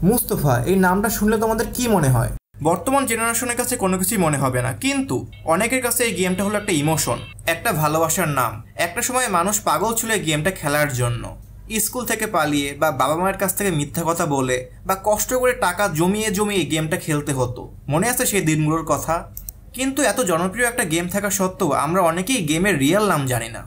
মুস্তফা এই নামটা শুনলে তোমাদের কি মনে হয়? বর্তমান জেনারেশনের কাছে কোনো কিছুই মনে হবে না, কিন্তু অনেকের কাছে এই গেমটা হলো একটা ইমোশন, একটা ভালোবাসার নাম। একটা সময় মানুষ পাগল ছিল এই গেমটা খেলার জন্য। স্কুল থেকে পালিয়ে বা বাবা মায়ের কাছ থেকে মিথ্যা কথা বলে বা কষ্ট করে টাকা জমিয়ে জমিয়ে এই গেমটা খেলতে হতো। মনে আছে সেই দিনগুলোর কথা? কিন্তু এত জনপ্রিয় একটা গেম থাকা সত্ত্বেও আমরা অনেকেই গেমের রিয়েল নাম জানি না।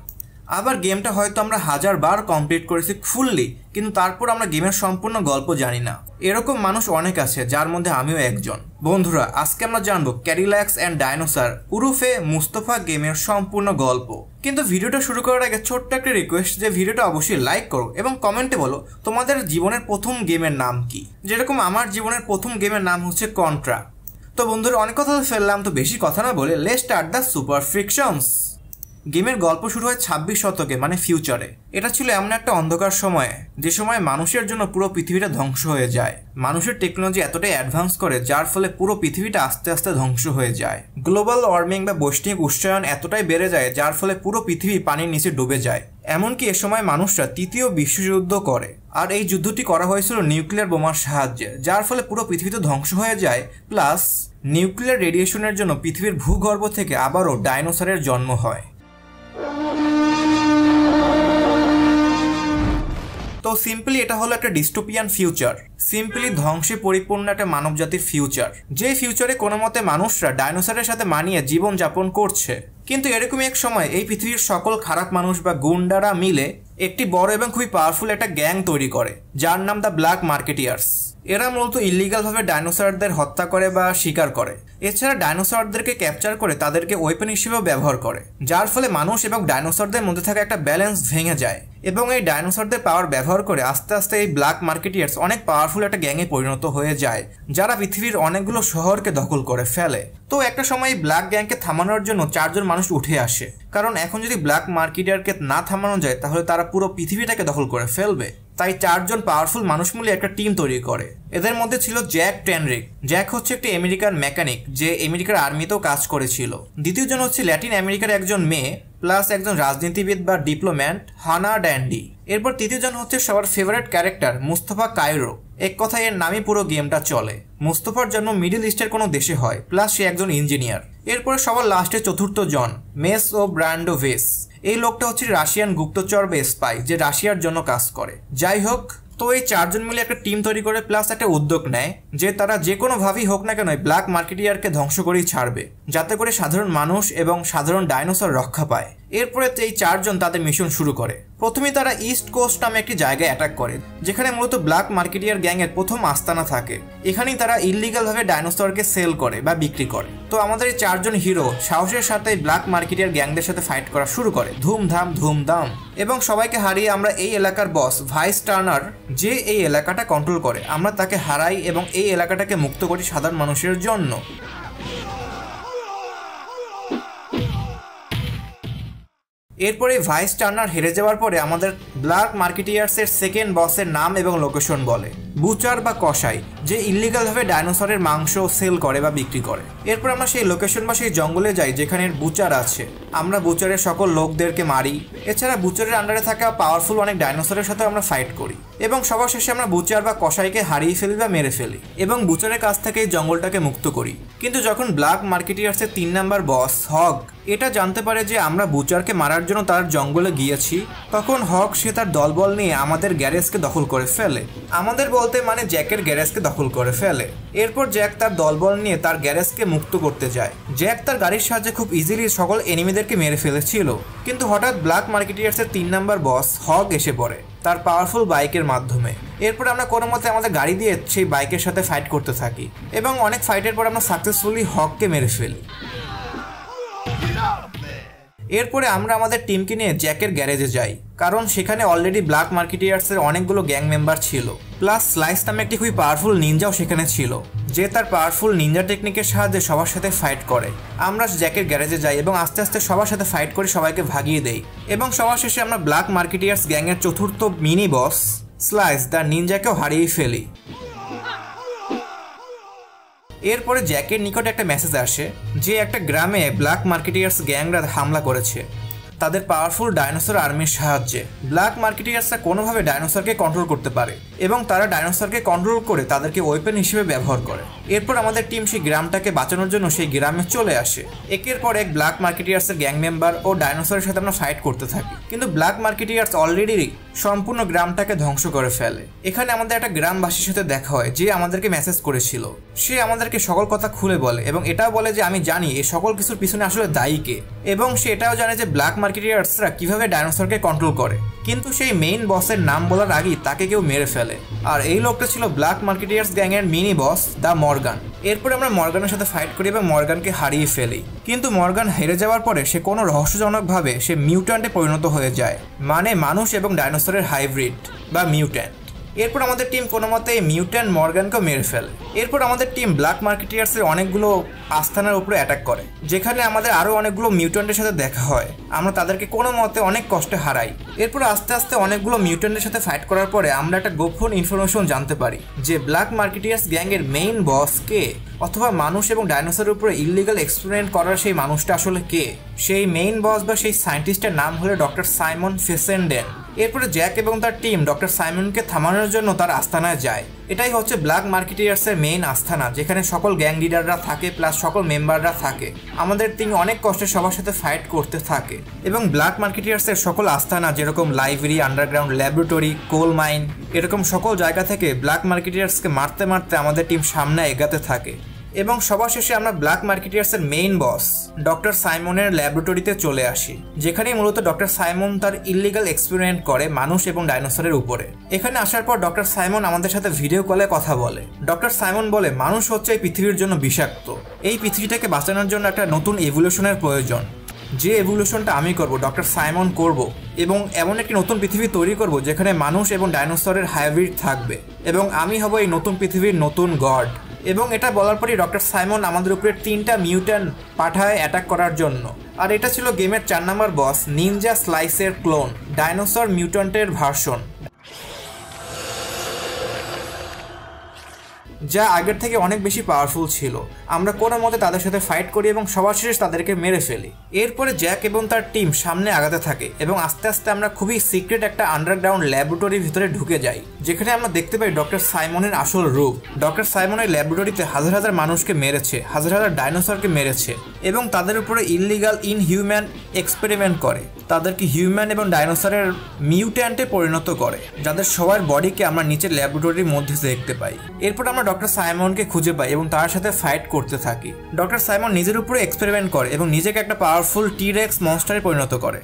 আবার গেমটা হয়তো আমরা 1000 বার কমপ্লিট করেছি ফুললি, কিন্তু তারপর আমরা গেমের সম্পূর্ণ গল্প জানি না। এরকম মানুষ অনেক আছে, যার মধ্যে আমিও একজন। বন্ধুরা, আজকে আমরা জানবো ক্যাডিল্যাক্স অ্যান্ড ডাইনোসর উরুফে মুস্তফা গেমের সম্পূর্ণ গল্প। কিন্তু ভিডিওটা শুরু করার আগে ছোট্ট একটা রিকোয়েস্ট, যে ভিডিওটা অবশ্যই লাইক করো এবং কমেন্টে বলো তোমাদের জীবনের প্রথম গেমের নাম কি। যেরকম আমার জীবনের প্রথম গেমের নাম হচ্ছে কন্ট্রা। তো বন্ধুরা, অনেক কথা ফেললাম, তো বেশি কথা না বলে লেটস স্টার্ট দ্য সুপার ফ্রিকশনস। গেমের গল্প শুরু হয় 26 শতকে, মানে ফিউচারে। এটা ছিল এমন একটা অন্ধকার সময়ে, যে সময় মানুষের জন্য পুরো পৃথিবীটা ধ্বংস হয়ে যায়। মানুষের টেকনোলজি এতটাই অ্যাডভান্স করে যার ফলে পুরো পৃথিবীটা আস্তে আস্তে ধ্বংস হয়ে যায়। গ্লোবাল ওয়ার্মিং বা বৈশ্বিক উষ্ণায়ন এতটাই বেড়ে যায় যার ফলে পুরো পৃথিবী পানির নিচে ডুবে যায়। এমনকি এ সময় মানুষরা তৃতীয় বিশ্বযুদ্ধ করে, আর এই যুদ্ধটি করা হয়েছিল নিউক্লিয়ার বোমার সাহায্যে, যার ফলে পুরো পৃথিবীতে ধ্বংস হয়ে যায়। প্লাস নিউক্লিয়ার রেডিয়েশনের জন্য পৃথিবীর ভূগর্ভ থেকে আবারও ডাইনোসরের জন্ম হয়। তো সিম্পলি এটা হলো একটা ডিস্টোপিয়ান ফিউচার, সিম্পলি ধ্বংসে পরিপূর্ণ একটা মানবজাতির ফিউচার, যে ফিউচারে কোনো মতে মানুষরা ডাইনোসরের সাথে মানিয়ে জীবন যাপন করছে। কিন্তু এরকমই এক সময় এই পৃথিবীর সকল খারাপ মানুষ বা গুন্ডারা মিলে একটি বড় এবং খুবই পাওয়ারফুল একটা গ্যাং তৈরি করে, যার নাম দ্য ব্ল্যাক মার্কেটিয়ার্স। এরা মূলত ইলিগালভাবে ডাইনোসরদের হত্যা করে বা শিকার করে। এছাড়া ডাইনোসরদেরকে ক্যাপচার করে তাদেরকে ওয়েপন হিসেবেও ব্যবহার করে, যার ফলে মানুষ এবং ডাইনোসরদের মধ্যে থাকা একটা ব্যালেন্স ভেঙে যায়। এবং এই ডাইনোসরদের পাওয়ার ব্যবহার করে আস্তে আস্তে এই ব্ল্যাক মার্কেটিয়ার্স অনেক পাওয়ারফুল একটা গ্যাংয়ে পরিণত হয়ে যায়, যারা পৃথিবীর অনেকগুলো শহরকে দখল করে ফেলে। তো একটা সময় এই ব্ল্যাক গ্যাংকে থামানোর জন্য 4 জন মানুষ উঠে আসে, কারণ এখন যদি ব্ল্যাক মার্কেটিয়ারকে না থামানো যায় তাহলে তারা পুরো পৃথিবীটাকে দখল করে ফেলবে। তাই 4 জন পাওয়ারফুল মানুষ মিলে একটা টিম তৈরি করে। এদের মধ্যে ছিল জ্যাক ট্যানরিক। জ্যাক হচ্ছে একটি আমেরিকান মেকানিক, যে আমেরিকার আর্মিতেও কাজ করেছিল। দ্বিতীয় জন হচ্ছে ল্যাটিন আমেরিকার একজন মেয়ে প্লাস একজন রাজনীতিবিদ বা ডিপ্লোম্যাট, হানা ড্যান্ডি। এরপর তৃতীয় জন হচ্ছে সবার ফেভারিট ক্যারেক্টার মুস্তফা কায়রো। এক কথায় এর নামই পুরো গেমটা চলে। মুস্তফার জন্ম মিডল ইস্টের কোনো দেশে হয়, প্লাস সে একজন ইঞ্জিনিয়ার। এরপরে সবার লাস্টে চতুর্থ জন মেস ও ব্র্যান্ডোভেস। এই লোকটা হচ্ছে রাশিয়ান গুপ্তচর বা স্পাই, যে রাশিয়ার জন্য কাজ করে। যাই হোক, তো এই 4 জন মিলে একটা টিম তৈরি করে প্লাস একটা উদ্যোগ নেয় যে তারা যে কোনোভাবেই হোক না কেন ব্ল্যাক মার্কেটিয়ারকে ধ্বংস করেই ছাড়বে, যাতে করে সাধারণ মানুষ এবং সাধারণ ডাইনোসর রক্ষা পায়। এরপরে এই 4 জন তাদের মিশন শুরু করে। প্রথমে তারা ইস্ট কোস্ট নামে একটি জায়গায় অ্যাটাক করে, যেখানে মূলত ব্ল্যাক মার্কেটিয়ার গ্যাংয়ের প্রথম আস্তানা থাকে। এখানেই তারা ইললিগালভাবে ডাইনোসরকে সেল করে বা বিক্রি করে। তো আমাদের এই 4 জন হিরো সাহসের সাথে ব্ল্যাক মার্কেটিয়ার গ্যাংদের সাথে ফাইট করা শুরু করে, ধুমধাম ধুমধাম। এবং সবাইকে হারিয়ে আমরা এই এলাকার বস ভাইস টার্নার, যে এই এলাকাটা কন্ট্রোল করে, আমরা তাকে হারাই এবং এই এলাকাটাকে মুক্ত করি সাধারণ মানুষের জন্য। এরপরে ভাইস টার্নার হেরে যাওয়ার পরে আমাদের ব্ল্যাক মার্কেটিয়ার্সের সেকেন্ড বসের নাম এবং লোকেশন বলে বুচার বা কসাই, যে ইল্লিগালভাবে ডাইনোসরের মাংস সেল করে বা বিক্রি করে। এরপর আমরা সেই লোকেশন বা সেই জঙ্গলে যাই যেখানে বুচার আছে। আমরা বুচারের সকল লোকদেরকে মারি। এছাড়া বুচারের আন্ডারে থাকা পাওয়ারফুল অনেক ডাইনোসরের সাথে আমরা ফাইট করি এবং সবার শেষে আমরা বুচার বা কসাইকে হারিয়ে ফেলি বা মেরে ফেলি এবং বুচারের কাছ থেকে এই জঙ্গলটাকে মুক্ত করি। কিন্তু যখন ব্ল্যাক মার্কেটিয়ার্সের 3 নাম্বার বস হগ এটা জানতে পারে যে আমরা বুচারকে মারার জন্য তার জঙ্গলে গিয়েছি, তখন হক সে তার দলবল নিয়ে আমাদের গ্যারেজকে দখল করে ফেলে। আমাদের বলতে মানে জ্যাকের গ্যারেজকে দখল করে ফেলে। এরপর জ্যাক তার দলবল নিয়ে তার গ্যারেজকে মুক্ত করতে যায়। জ্যাক তার গাড়ির সাহায্যে খুব ইজিলি সকল এনিমিদেরকে মেরে ফেলেছিল, কিন্তু হঠাৎ ব্ল্যাক মার্কেটিয়ার্সের 3 নাম্বার বস হগ এসে পড়ে তার পাওয়ারফুল বাইকের মাধ্যমে। এরপর আমরা কোনো মতে আমাদের গাড়ি দিয়ে সেই বাইকের সাথে ফাইট করতে থাকি এবং অনেক ফাইটের পর আমরা সাকসেসফুলি হককে মেরে ফেলি। এরপরে আমরা আমাদের টিমকে নিয়ে জ্যাকের গ্যারেজে যাই, কারণ সেখানে অলরেডি ব্ল্যাক মার্কেটিয়ার্সের অনেকগুলো গ্যাং মেম্বার ছিল। প্লাস স্লাইস নামে একটি খুবই পাওয়ারফুল নিনজাও সেখানে ছিল, যে তার পাওয়ারফুল নিনজা টেকনিকের সাহায্যে সবার সাথে ফাইট করে। আমরা জ্যাকের গ্যারেজে যাই এবং আস্তে আস্তে সবার সাথে ফাইট করে সবাইকে ভাগিয়ে দেই এবং সবার শেষে আমরা ব্ল্যাক মার্কেটিয়ার্স গ্যাংয়ের চতুর্থ মিনি বস স্লাইস দ্য নিনজাকেও হারিয়ে ফেলি। এরপরে জ্যাকের নিকটে একটা মেসেজ আসে যে একটা গ্রামে ব্ল্যাক মার্কেটিয়ার্স গ্যাংরা হামলা করেছে। তাদের পাওয়ারফুল ডাইনোসর আর্মির সাহায্যে ব্ল্যাক মার্কেটিয়ার্সরা কোনোভাবে ডাইনোসরকে কন্ট্রোল করতে পারে এবং তারা ডাইনোসরকে কন্ট্রোল করে তাদেরকে ওয়েপেন হিসেবে ব্যবহার করে। এরপর আমাদের টিম সেই গ্রামটাকে বাঁচানোর জন্য সেই গ্রামে চলে আসে। একের পর এক ব্ল্যাক মার্কেটিয়ার্সের গ্যাং মেম্বার ও ডাইনোসরের সাথে আমরা ফাইট করতে থাকি, কিন্তু ব্ল্যাক মার্কেটিয়ার্স অলরেডি সম্পূর্ণ গ্রামটাকে ধ্বংস করে ফেলে। এখানে আমাদের একটা গ্রামবাসীর সাথে দেখা হয় যে আমাদেরকে মেসেজ করেছিল। সে আমাদেরকে সকল কথা খুলে বলে এবং এটাও বলে যে আমি জানি এই সকল কিছুর পিছনে আসলে দায়ী কে, এবং সে এটাও জানে যে ব্ল্যাক মার্কেটিয়ার্সরা কিভাবে ডাইনোসরকে কন্ট্রোল করে। কিন্তু সেই মেইন বসের নাম বলার আগেই তাকে কেউ মেরে ফেলে, আর এই লোকটা ছিল ব্ল্যাক মার্কেটিয়ার্স গ্যাং এর মিনি বস দ্য মর্গান। এরপরে আমরা মর্গানের সাথে ফাইট করি এবং মর্গানকে হারিয়ে ফেলি, কিন্তু মর্গান হেরে যাওয়ার পরে সে কোনো রহস্যজনকভাবে সে মিউট্যান্টে পরিণত হয়ে যায়, মানে মানুষ এবং ডাইনোসরের হাইব্রিড বা মিউট্যান্ট। এরপর আমাদের টিম কোনো মতে এই মিউট্যান্ট মর্গানকেও মেরে ফেলে। এরপর আমাদের টিম ব্ল্যাক মার্কেটিয়ার্সের অনেকগুলো আস্তানার উপরে অ্যাটাক করে, যেখানে আমাদের আরও অনেকগুলো মিউট্যান্টের সাথে দেখা হয়। আমরা তাদেরকে কোনো মতে অনেক কষ্টে হারাই। এরপর আস্তে আস্তে অনেকগুলো মিউট্যান্টের সাথে ফাইট করার পরে আমরা একটা গোপন ইনফরমেশন জানতে পারি যে ব্ল্যাক মার্কেটিয়ার্স গ্যাংয়ের মেইন বস কে, অথবা মানুষ এবং ডাইনোসরের উপরে ইললিগাল এক্সপেরিমেন্ট করার সেই মানুষটা আসলে কে। সেই মেইন বস বা সেই সায়েন্টিস্টের নাম হলো ডক্টর সাইমন ফেসেন্ডেন। এরপরে জ্যাক এবং তার টিম ডক্টর সাইমনকে থামানোর জন্য তার আস্তানায় যায়। এটাই হচ্ছে ব্ল্যাক মার্কেটিয়ার্সের মেইন আস্তানা, যেখানে সকল গ্যাং লিডাররা থাকে প্লাস সকল মেম্বাররা থাকে। আমাদের টিম অনেক কষ্টে সবার সাথে ফাইট করতে থাকে এবং ব্ল্যাক মার্কেটিয়ার্সের সকল আস্তানা যেরকম library, underground laboratory, coal mine, এরকম সকল জায়গা থেকে ব্ল্যাক মার্কেটিয়ার্সকে মারতে মারতে আমাদের টিম সামনে এগাতে থাকে এবং সবার শেষে আমরা ব্ল্যাক মার্কেটিয়ার্সের মেইন বস ডক্টর সাইমনের ল্যাবরেটরিতে চলে আসি, যেখানে মূলত ডক্টর সাইমন তার ইললিগাল এক্সপেরিমেন্ট করে মানুষ এবং ডাইনোসরের উপরে। এখানে আসার পর ডক্টর সাইমন আমাদের সাথে ভিডিও কলে কথা বলে। ডক্টর সাইমন বলে মানুষ হচ্ছে এই পৃথিবীর জন্য বিষাক্ত, এই পৃথিবীটাকে বাঁচানোর জন্য একটা নতুন এভলিউশনের প্রয়োজন, যে এভলিউশনটা আমি করব, ডক্টর সাইমন করব, এবং এমন একটি নতুন পৃথিবী তৈরি করব যেখানে মানুষ এবং ডাইনোসরের হাইব্রিড থাকবে, এবং আমি হব এই নতুন পৃথিবীর নতুন গড। এবং এটা বলার পরই ডক্টর সাইমন আমাদের উপরে 3টা মিউট্যান্ট পাঠায় অ্যাটাক করার জন্য। আর এটা ছিল গেমের 4 নম্বর বস, নিনজা স্লাইসের ক্লোন, ডাইনোসর মিউট্যান্টের ভার্সন, যা আগের থেকে অনেক বেশি পাওয়ারফুল ছিল। আমরা কোনো মতে তাদের সাথে ফাইট করি এবং সবার শেষে তাদেরকে মেরে ফেলি। এরপরে জ্যাক এবং তার টিম সামনে আগাতে থাকে এবং আস্তে আস্তে আমরা খুবই সিক্রেট একটা আন্ডারগ্রাউন্ড ল্যাবরেটরির ভিতরে ঢুকে যাই, যেখানে আমরা দেখতে পাই ডক্টর সাইমনের আসল রূপ। ডক্টর সাইমনের ল্যাবরেটরিতে হাজার হাজার মানুষকে মেরেছে, হাজার হাজার ডাইনোসরকে মেরেছে এবং তাদের উপরে ইললিগাল ইনহিউম্যান এক্সপেরিমেন্ট করে, তাদেরকে হিউম্যান এবং ডাইনোসরের মিউট্যান্টে পরিণত করে, যাদের সবার বডিকে আমরা নিচের ল্যাবরেটরির মধ্যে দেখতে পাই। এরপর আমরা ডক্টর সাইমনকে খুঁজে পাই এবং তার সাথে ফাইট করতে থাকি। ডক্টর সাইমন নিজের উপরে এক্সপেরিমেন্ট করে এবং নিজেকে একটা পাওয়ারফুল টি-রেক্স মনস্টারে পরিণত করে।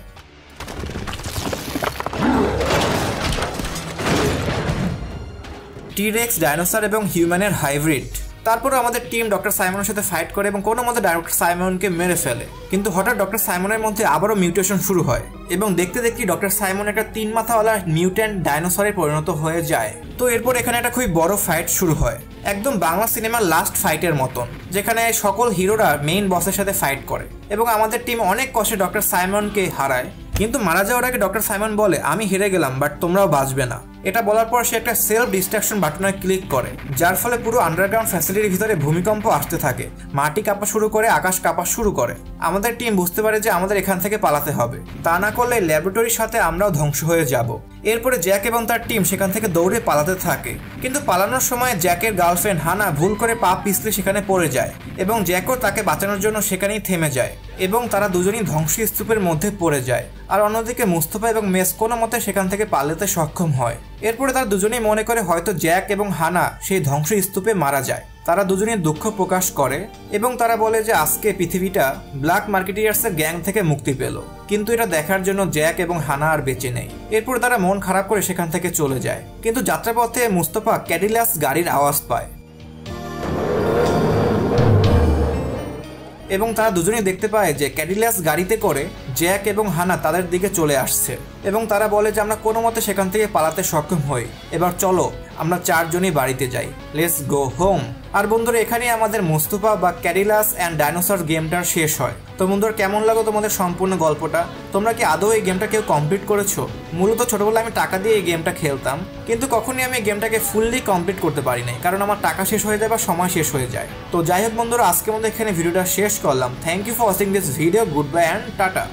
টি-রেক্স, ডাইনোসর এবং হিউম্যানের হাইব্রিড। তারপরে আমাদের টিম ডক্টর সাইমনের সাথে ফাইট করে এবং কোনো মতে ডক্টর সাইমনকে মেরে ফেলে, কিন্তু হঠাৎ ডক্টর সাইমনের মধ্যে আবারও মিউটেশন শুরু হয় এবং দেখতে দেখতে ডক্টর সাইমন একটা 3 মাথাওয়ালা মিউট্যান্ট ডাইনোসরে পরিণত হয়ে যায়। তো এরপর এখানে একটা খুবই বড় ফাইট শুরু হয়, একদম বাংলা সিনেমার লাস্ট ফাইটের মতন, যেখানে সকল হিরোরা মেইন বসের সাথে ফাইট করে এবং আমাদের টিম অনেক কষ্টে ডক্টর সাইমনকে হারায়। কিন্তু মারা যাওয়ার আগে ডক্টর সাইমন বলে আমি হেরে গেলাম, বাট তোমরাও বাঁচবে না। এটা বলার পর সে একটা সেলফ ডিস্ট্রাকশন বাটনে ক্লিক করে, যার ফলে পুরো আন্ডারগ্রাউন্ড ফ্যাসিলিটির ভিতরে ভূমিকম্প আসতে থাকে, মাটি কাঁপা শুরু করে, আকাশ কাঁপা শুরু করে। আমাদের টিম বুঝতে পারে যে আমাদের এখান থেকে পালাতে হবে, তা না করলে ল্যাবরেটরির সাথে আমরাও ধ্বংস হয়ে যাব। এরপরে জ্যাক এবং তার টিম সেখান থেকে দৌড়ে পালাতে থাকে, কিন্তু পালানোর সময় জ্যাকের গার্লফ্রেন্ড হানা ভুল করে পা পিছলে সেখানে পড়ে যায় এবং জ্যাকও তাকে বাঁচানোর জন্য সেখানেই থেমে যায় এবং তারা দুজনই ধ্বংসস্তূপের মধ্যে পড়ে যায়। আর অন্যদিকে মুস্তফা এবং মেস কোনো মতে সেখান থেকে পালাতে সক্ষম হয়। এরপরে তারা দুজনেই মনে করে হয়তো জ্যাক এবং হানা সেই ধ্বংসস্তূপে মারা যায়। তারা দুজনেই দুঃখ প্রকাশ করে এবং তারা বলে যে আজকে পৃথিবীটা ব্ল্যাক মার্কেটিয়ার্সের গ্যাং থেকে মুক্তি পেল, কিন্তু এটা দেখার জন্য জ্যাক এবং হানা আর বেঁচে নেই। এরপর তারা মন খারাপ করে সেখান থেকে চলে যায়, কিন্তু যাত্রাপথে মুস্তফা ক্যাডিলাস গাড়ির আওয়াজ পায় এবং তারা দুজনেই দেখতে পায় যে ক্যাডিলাস গাড়িতে করে জ্যাক এবং হানা তাদের দিকে চলে আসছে এবং তারা বলে যে আমরা কোনো মতে সেখান থেকে পালাতে সক্ষম হই, এবার চলো আমরা 4 জনই বাড়িতে যাই, লেটস গো হোম। আর বন্ধুরা এখানেই আমাদের মুস্তফা বা ক্যাডিলাস অ্যান্ড ডাইনোসর গেমটা শেষ হয়। তো বন্ধুরা কেমন লাগলো তোমাদের সম্পূর্ণ গল্পটা? তোমরা কি আদৌ এই গেমটা কেউ কমপ্লিট করেছো? মূলত ছোটবেলায় আমি টাকা দিয়ে এই গেমটা খেলতাম, কিন্তু কখনই আমি এই গেমটাকে ফুললি কমপ্লিট করতে পারি নাই, কারণ আমার টাকা শেষ হয়ে যায় বা সময় শেষ হয়ে যায়। তো যাই হোক বন্ধুরা, আজকের মধ্যে এখানে ভিডিওটা শেষ করলাম। Thank you for watching this video, good bye and tata.